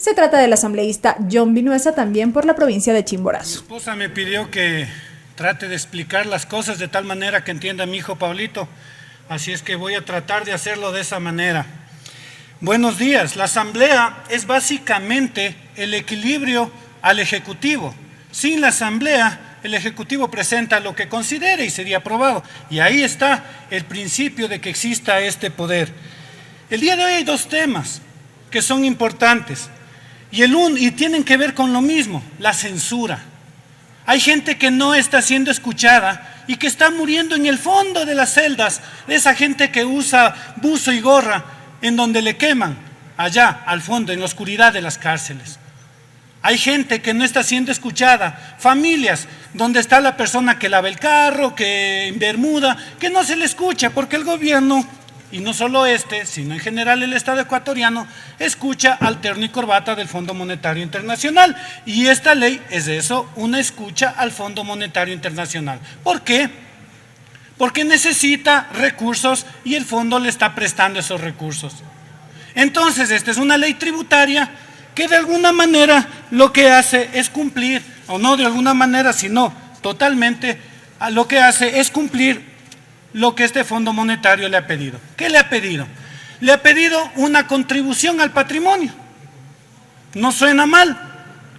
Se trata del asambleísta John Vinuesa, también por la provincia de Chimborazo. Mi esposa me pidió que trate de explicar las cosas de tal manera que entienda mi hijo Pablito, así es que voy a tratar de hacerlo de esa manera. Buenos días. La asamblea es básicamente el equilibrio al ejecutivo. Sin la asamblea, el ejecutivo presenta lo que considere y sería aprobado. Y ahí está el principio de que exista este poder. El día de hoy hay dos temas que son importantes y tienen que ver con lo mismo, la censura. Hay gente que no está siendo escuchada y que está muriendo en el fondo de las celdas, de esa gente que usa buzo y gorra, en donde le queman, allá al fondo, en la oscuridad de las cárceles. Hay gente que no está siendo escuchada, familias donde está la persona que lava el carro, que en Bermuda, que no se le escucha porque el gobierno, y no solo sino en general el Estado ecuatoriano, escucha al terno y corbata del Fondo Monetario Internacional. Y esta ley es eso, una escucha al Fondo Monetario Internacional. ¿Por qué? Porque necesita recursos y el fondo le está prestando esos recursos. Entonces, esta es una ley tributaria que de alguna manera lo que hace es cumplir, o no de alguna manera, sino totalmente, lo que hace es cumplir lo que este Fondo Monetario le ha pedido. ¿Qué le ha pedido? Le ha pedido una contribución al patrimonio. No suena mal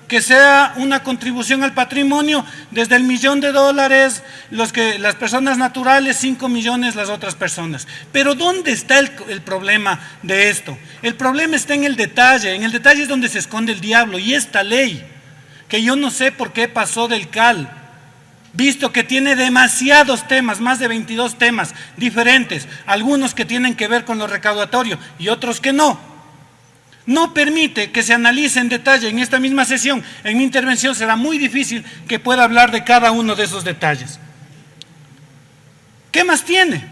que sea una contribución al patrimonio desde el $1.000.000, las personas naturales, 5 millones las otras personas. Pero ¿dónde está el problema de esto? El problema está en el detalle es donde se esconde el diablo. Y esta ley, que yo no sé por qué pasó del CAL, visto que tiene demasiados temas, más de 22 temas diferentes, algunos que tienen que ver con lo recaudatorio y otros que no permite que se analice en detalle en esta misma sesión. En mi intervención será muy difícil que pueda hablar de cada uno de esos detalles. ¿Qué más tiene?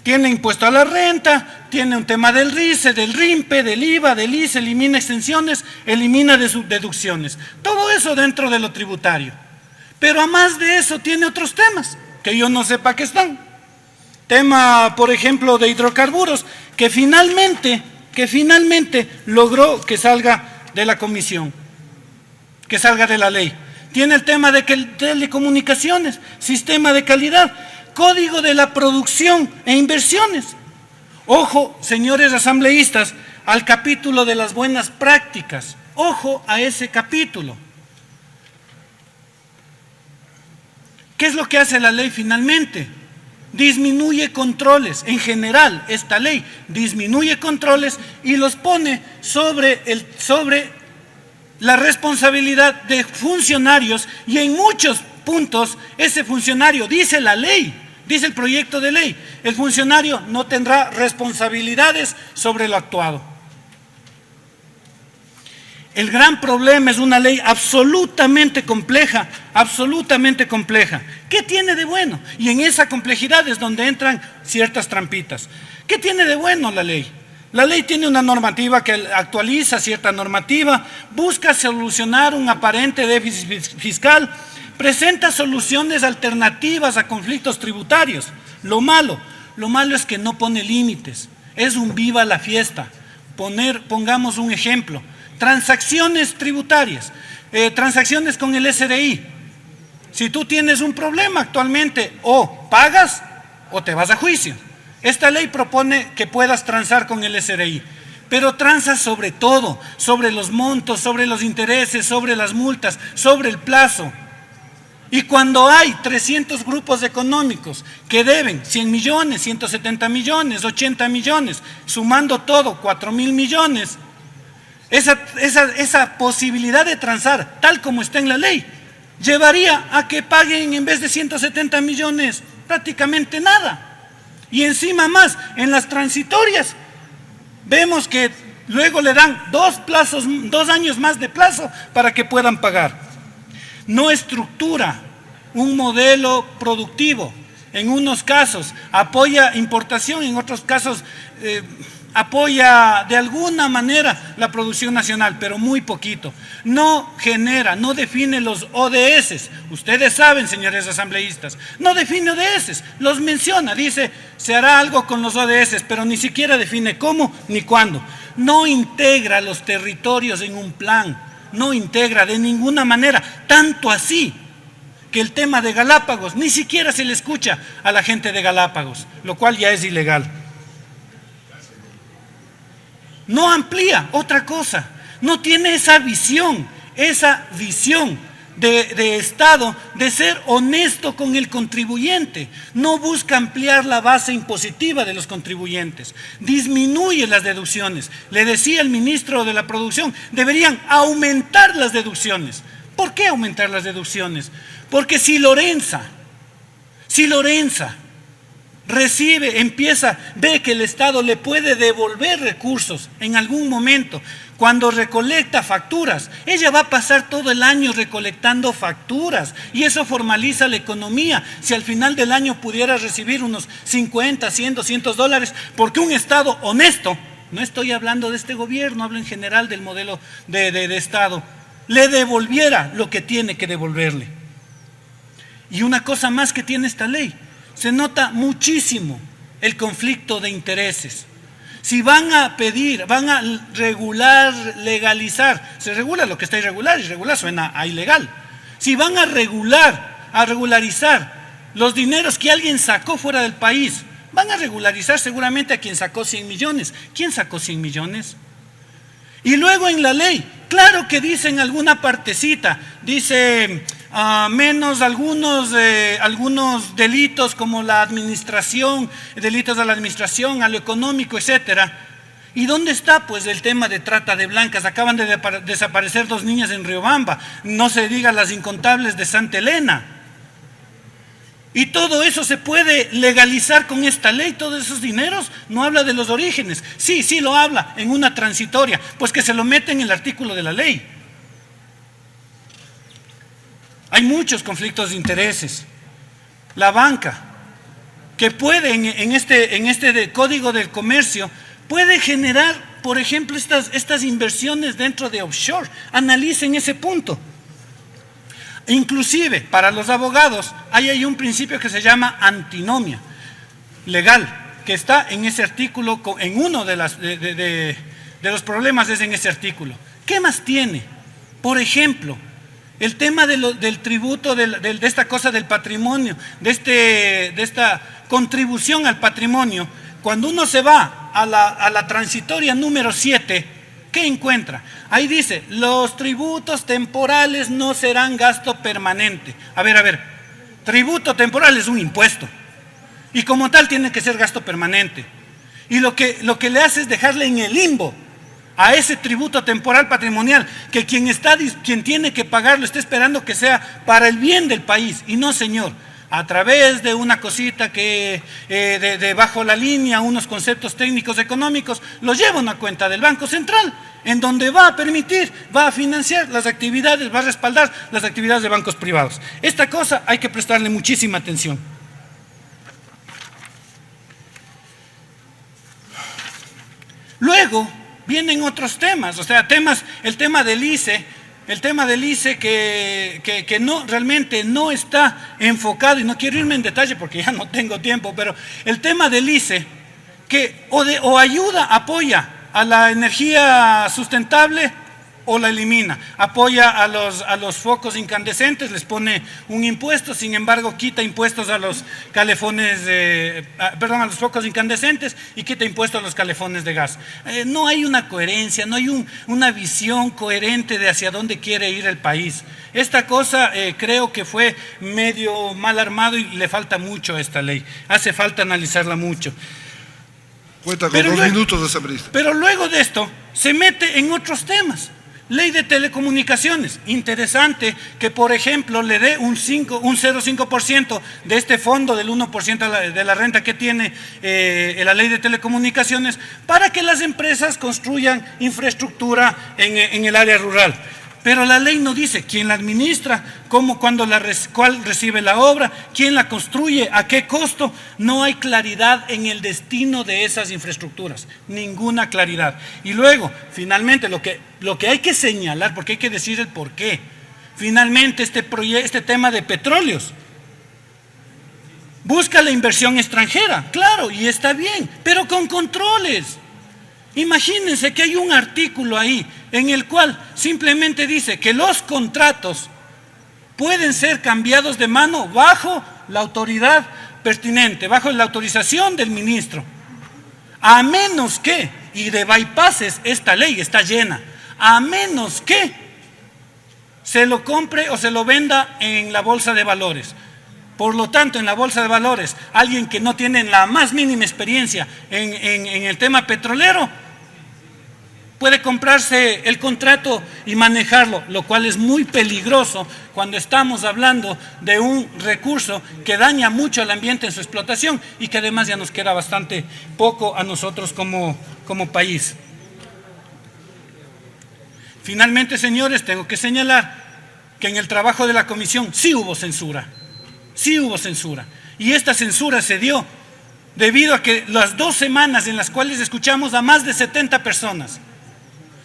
Tiene impuesto a la renta, tiene un tema del RICE, del RIMPE, del IVA, del ICE, elimina exenciones, elimina deducciones. Todo eso dentro de lo tributario. Pero a más de eso tiene otros temas que yo no sé para qué están. Tema, por ejemplo, de hidrocarburos, que finalmente logró que salga de la comisión, que salga de la ley. Tiene el tema de telecomunicaciones, sistema de calidad, código de la producción e inversiones. Ojo, señores asambleístas, al capítulo de las buenas prácticas. Ojo a ese capítulo. ¿Qué es lo que hace la ley finalmente? Disminuye controles. En general, esta ley disminuye controles y los pone sobre la responsabilidad de funcionarios, y en muchos puntos ese funcionario, dice la ley, dice el proyecto de ley, el funcionario no tendrá responsabilidades sobre lo actuado. El gran problema es una ley absolutamente compleja, absolutamente compleja. ¿Qué tiene de bueno? Y en esa complejidad es donde entran ciertas trampitas. ¿Qué tiene de bueno la ley? La ley tiene una normativa que actualiza cierta normativa, busca solucionar un aparente déficit fiscal, presenta soluciones alternativas a conflictos tributarios. Lo malo es que no pone límites, es un viva la fiesta. Pongamos un ejemplo. Transacciones tributarias, transacciones con el SRI. Si tú tienes un problema actualmente, o pagas o te vas a juicio. Esta ley propone que puedas transar con el SRI, pero transas sobre todo, sobre los montos, sobre los intereses, sobre las multas, sobre el plazo. Y cuando hay 300 grupos económicos que deben 100 millones, 170 millones, 80 millones, sumando todo, 4.000 millones, esa posibilidad de transar, tal como está en la ley, llevaría a que paguen en vez de 170 millones prácticamente nada. Y encima más, en las transitorias, vemos que luego le dan 2 años más de plazo para que puedan pagar. No estructura un modelo productivo. En unos casos apoya importación, en otros casos apoya de alguna manera la producción nacional, pero muy poquito. No genera, no define los ODS. Ustedes saben, señores asambleístas, no define ODS, los menciona, dice, se hará algo con los ODS, pero ni siquiera define cómo ni cuándo. no integra los territorios en un plan, no integra de ninguna manera, tanto así que el tema de Galápagos ni siquiera se le escucha a la gente de Galápagos, lo cual ya es ilegal. No amplía otra cosa, no tiene esa visión de Estado, de ser honesto con el contribuyente. No busca ampliar la base impositiva de los contribuyentes, disminuye las deducciones. Le decía el ministro de la Producción, deberían aumentar las deducciones. ¿Por qué aumentar las deducciones? Porque si Lorenza ve que el Estado le puede devolver recursos en algún momento, cuando recolecta facturas, ella va a pasar todo el año recolectando facturas y eso formaliza la economía. Si al final del año pudiera recibir unos 50, 100, 200 dólares, porque un Estado honesto, no estoy hablando de este gobierno, hablo en general del modelo de Estado, le devolviera lo que tiene que devolverle. Y una cosa más que tiene esta ley, se nota muchísimo el conflicto de intereses. Si van a pedir, van a regular, legalizar, se regula lo que está irregular, irregular suena a ilegal. Si van a regularizar los dineros que alguien sacó fuera del país, van a regularizar seguramente a quien sacó 100 millones. ¿Quién sacó 100 millones? Y luego en la ley, claro que dice en alguna partecita, dice menos algunos delitos como la administración, delitos a la administración, a lo económico, etcétera. ¿Y dónde está pues el tema de trata de blancas? Acaban de desaparecer 2 niñas en Riobamba, no se diga las incontables de Santa Elena. Y todo eso se puede legalizar con esta ley, todos esos dineros. No habla de los orígenes, sí lo habla en una transitoria, pues que se lo mete en el artículo de la ley. Hay muchos conflictos de intereses. La banca, que puede en este Código del Comercio, puede generar, por ejemplo, estas inversiones dentro de offshore. Analicen ese punto. Inclusive, para los abogados, hay un principio que se llama antinomia legal, que está en ese artículo, en uno de los problemas es en ese artículo. ¿Qué más tiene? Por ejemplo, el tema del tributo, de esta cosa del patrimonio, de esta contribución al patrimonio. Cuando uno se va a la transitoria número 7, ¿qué encuentra? Ahí dice, los tributos temporales no serán gasto permanente. A ver, tributo temporal es un impuesto y como tal tiene que ser gasto permanente. Y lo que le hace es dejarle en el limbo a ese tributo temporal patrimonial, que quien tiene que pagarlo está esperando que sea para el bien del país. Y no, señor, a través de una cosita que de bajo la línea, unos conceptos técnicos económicos, los lleva a una cuenta del Banco Central, en donde va a permitir, va a financiar las actividades, va a respaldar las actividades de bancos privados. Esta cosa hay que prestarle muchísima atención. Luego vienen otros temas, o sea, el tema del ICE, que no, realmente no está enfocado, y no quiero irme en detalle porque ya no tengo tiempo, pero el tema del ICE, que o ayuda, apoya a la energía sustentable o la elimina, apoya a los focos incandescentes, les pone un impuesto, sin embargo quita impuestos a los calefones, a los focos incandescentes y quita impuestos a los calefones de gas. No hay una coherencia, no hay una visión coherente de hacia dónde quiere ir el país. Esta cosa creo que fue medio mal armado y le falta mucho a esta ley, hace falta analizarla mucho. Cuenta con 2 minutos de asambleísta. Pero luego de esto se mete en otros temas. Ley de telecomunicaciones, interesante que por ejemplo le dé un 0,5% de este fondo del 1% de la renta que tiene la ley de telecomunicaciones para que las empresas construyan infraestructura en el área rural. Pero la ley no dice quién la administra, cómo, cuándo, cuál recibe la obra, quién la construye, a qué costo. No hay claridad en el destino de esas infraestructuras, ninguna claridad. Y luego, finalmente, lo que hay que señalar, porque hay que decir el por qué. Finalmente, este tema de petróleos busca la inversión extranjera, claro, y está bien, pero con controles. Imagínense que hay un artículo ahí en el cual simplemente dice que los contratos pueden ser cambiados de mano bajo la autoridad pertinente, bajo la autorización del ministro, a menos que, y de bypasses esta ley está llena, a menos que se lo compre o se lo venda en la bolsa de valores. Por lo tanto, en la bolsa de valores, alguien que no tiene la más mínima experiencia en el tema petrolero puede comprarse el contrato y manejarlo, lo cual es muy peligroso cuando estamos hablando de un recurso que daña mucho al ambiente en su explotación y que además ya nos queda bastante poco a nosotros como país. Finalmente, señores, tengo que señalar que en el trabajo de la comisión sí hubo censura. Sí hubo censura. Y esta censura se dio debido a que las 2 semanas en las cuales escuchamos a más de 70 personas,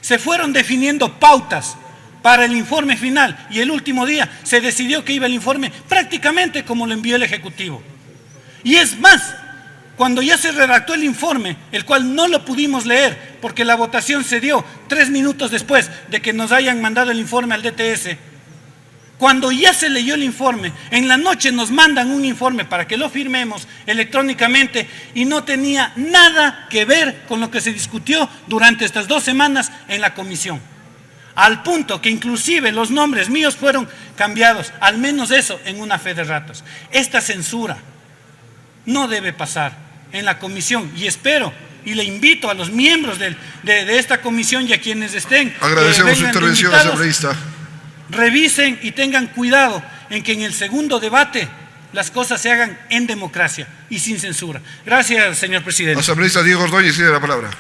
se fueron definiendo pautas para el informe final y el último día se decidió que iba el informe prácticamente como lo envió el Ejecutivo. Y es más, cuando ya se redactó el informe, el cual no lo pudimos leer porque la votación se dio 3 minutos después de que nos hayan mandado el informe al DTS, cuando ya se leyó el informe, en la noche nos mandan un informe para que lo firmemos electrónicamente y no tenía nada que ver con lo que se discutió durante estas 2 semanas en la comisión. Al punto que inclusive los nombres míos fueron cambiados, al menos eso, en una fe de ratos. Esta censura no debe pasar en la comisión y espero y le invito a los miembros de esta comisión y a quienes estén. Agradecemos su intervención, asambleísta. Revisen y tengan cuidado en que en el segundo debate las cosas se hagan en democracia y sin censura. Gracias, señor presidente. Asambleísta Diego Ordóñez tiene la palabra.